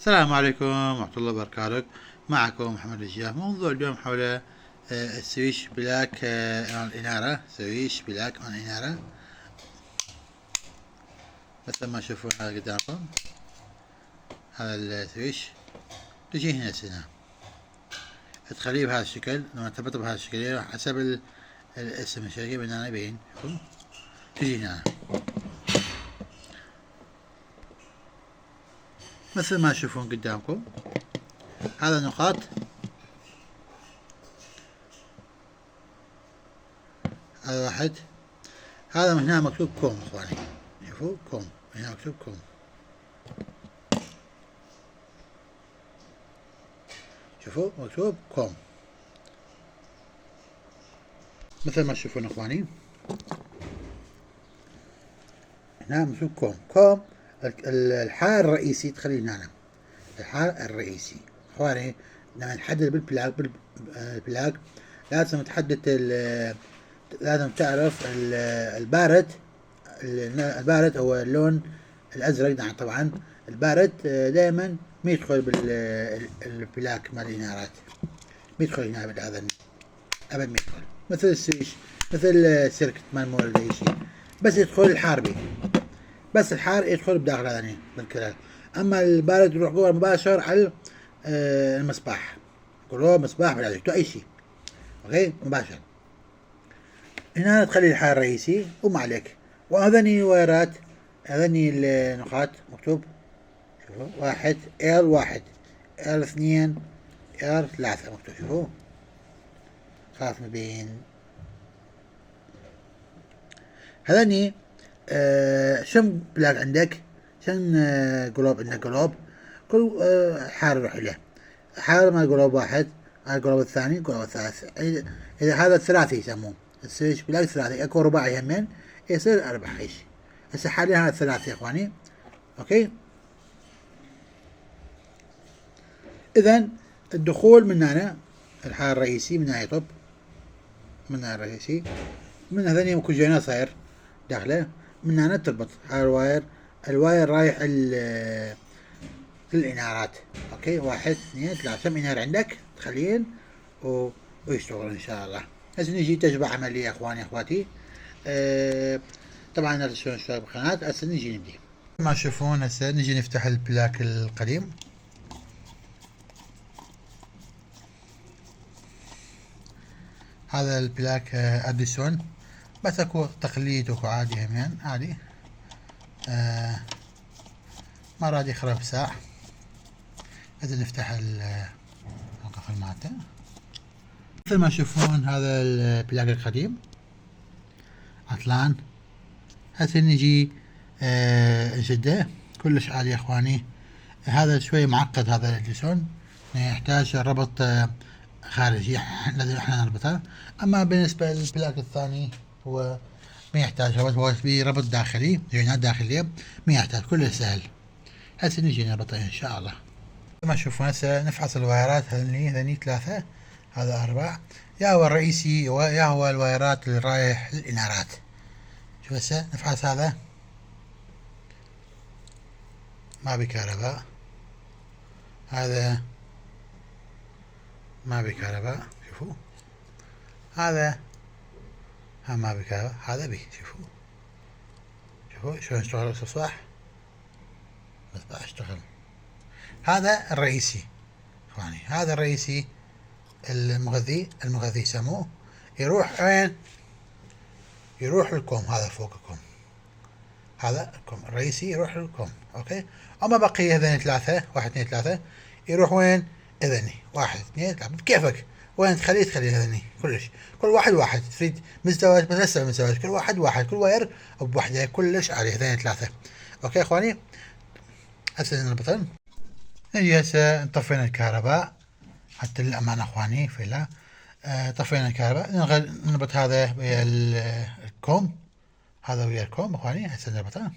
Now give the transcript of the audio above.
السلام عليكم ورحمة الله وبركاته. معكم محمد الجاه. موضوع اليوم حول السويش بلاك الإنارة. سويش بلاك الإنارة مثل ما تشوفون هذا قدامكم. هذا السويش تجي هنا سنة تخليه بهذا الشكل. لما تربطه بهذا الشكل حسب الاسم الشركة بنانا يبين. تجي هنا مثل ما تشوفون قدامكم. هذا نقاط، هذا واحد. هذا من هنا مكتوب كوم اخواني، شوفوا كوم، هنا مكتوب كوم. شوفوا مكتوب كوم مثل ما تشوفون اخواني. هنا مكتوب كوم. كوم الحار الرئيسي تخليه هنا. الحار الرئيسي اخواني لما نحدد بالبلاك لازم تحدد لازم تعرف البارد. البارد هو اللون الازرق. نعم طبعا البارد دائما ما يدخل بالبلاك مال الانارات، ما يدخل هنا هذا ابد ما يدخل. مثل السويش، مثل السيركت مال مولد اي شيء، بس يدخل الحار بيه، بس الحار يدخل بداخل هذا بالكلام. اما البارد يروح جوا مباشر على المصباح، كله مصباح بلا اي شيء. اوكي مباشر. هنا تخلي الحار الرئيسي وما عليك. وهذني وايرات، هذني النقاط مكتوب. شوفوا واحد ال واحد، ال اثنين، ال ثلاثة مكتوب. شوفوا خاف مبين. هذني شم بلاك عندك، شن قلوب عندك قلوب، كل حار يروح له. حار مال قلوب واحد، القلوب الثاني، القلوب الثالث. إذا هذا الثلاثي يسموه السويش بلاك ثلاثي. اكو رباعي همين يصير اربع عيش. هسه حاليا هذا الثلاثي يا اخواني. اوكي اذا الدخول من هنا الحار الرئيسي من هنا يطب، من هنا الرئيسي، من هذني ممكن جينا صاير داخله. من هنا تربط هاي الواير. الواير رايح للإنارات. اوكي واحد اثنين ثلاثة. كم إنارة عندك تخلين ويشتغل ان شاء الله. هسه نجي تجربة عملية يا اخواني اخواتي. طبعا لا تنسون الاشتراك بالقناة. هسه نجي نبدي. ما تشوفون هسه نجي نفتح البلاك القديم. هذا البلاك اديسون، بس اكو تقليد واكو عادي همين عادي. مرات يخرب ساعة. هذا نفتح القفل مالته مثل ما تشوفون. هذا البلاك القديم عطلان. هسه نجي نشده كلش عادي يا اخواني. هذا شوي معقد هذا الاديسون، يحتاج ربط خارجي لازم احنا نربطه. اما بالنسبة للبلاك الثاني هو ما يحتاج ربط، هو في ربط داخلي، جوينات داخلية ما يحتاج، كله سهل. هسه نجي نربطه ان شاء الله. كما تشوفون هسه نفحص الوايرات. هذني ثلاثة، هذا أربع. يا هو الرئيسي يا هو الوايرات اللي رايح للإنارات. شوف هسه نفحص. هذا ما بكهرباء، هذا ما بكهرباء. شوفوا هذا هم ما بكهرباء، هذا بي. شوفوا شلون اشتغل المصباح. المصباح اشتغل. هذا الرئيسي اخواني، هذا الرئيسي المغذي يسموه. يروح وين؟ يروح للكوم. هذا فوق الكوم، هذا الكوم الرئيسي يروح للكوم. اوكي. اما بقية هذين ثلاثة، واحد اثنين ثلاثة، يروح وين؟ اذني واحد اثنين ثلاثة بكيفك. وين تخلي هذني كلش. كل واحد تريد مزدوج بس هسه مزدوج. كل واحد كل واير بوحده كلش عليه. هذين ثلاثة. اوكي اخواني. هسه نربطن. نجي هسه طفينا الكهرباء حتى للأمان اخواني. فلا طفينا الكهرباء. نربط هذا ويا الكوم، هذا ويا الكوم اخواني. هسه نربطه.